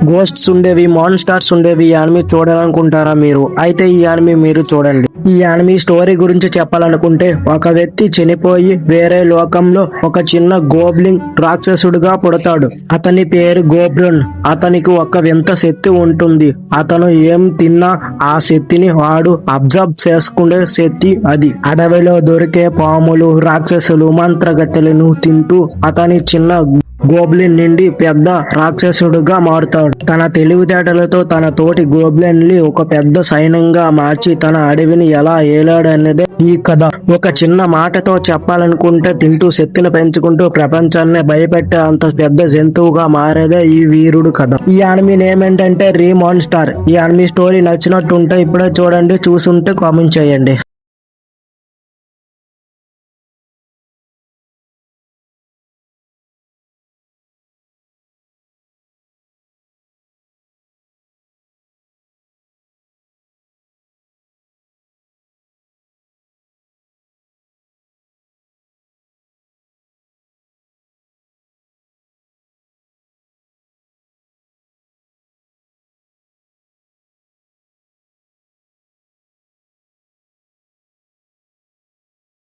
Ghosts ఉండేవి, monsters ఉండేవి. ఈ యానిమీ చూడాలనుకుంటారా మీరు? అయితే ఈ యానిమీ మీరు చూడండి. ఈ యానిమీ స్టోరీ గురించి చెప్పాలనుకుంటే, ఒక వ్యక్తి చనిపోయి వేరే లోకంలో ఒక చిన్న గోబ్లింగ్ రాక్షసుడుగా పుడతాడు. అతని పేరు గోబ్లన్. అతనికి ఒక వింత శక్తి ఉంటుంది. అతను ఏం తిన్నా ఆ శక్తిని వాడు అబ్జర్వ్ చేసుకునే శక్తి అది. అడవిలో దొరికే పాములు, రాక్షసులు, మంత్రగత్తెలను తింటూ అతని చిన్న గోబ్లిన్ నుండి పెద్ద రాక్షసుడుగా మారుతాడు. తన తెలివితేటలతో తన తోటి గోబ్లిన్ ని ఒక పెద్ద సైన్యంగా మార్చి తన అడవిని ఎలా ఏలాడనేదే ఈ కథ. ఒక చిన్న మాటతో చెప్పాలనుకుంటే, తింటూ శక్తిని పెంచుకుంటూ ప్రపంచాన్ని భయపెట్టే అంత పెద్ద జంతువుగా మారేదే ఈ వీరుడు కథ. ఈ యానిమీ నేమ్ ఏంటంటే రీ మాన్స్టర్. ఈ యానిమీ స్టోరీ నచ్చినట్టుంటే ఇప్పుడే చూడండి, చూసుంటే కామెంట్ చేయండి.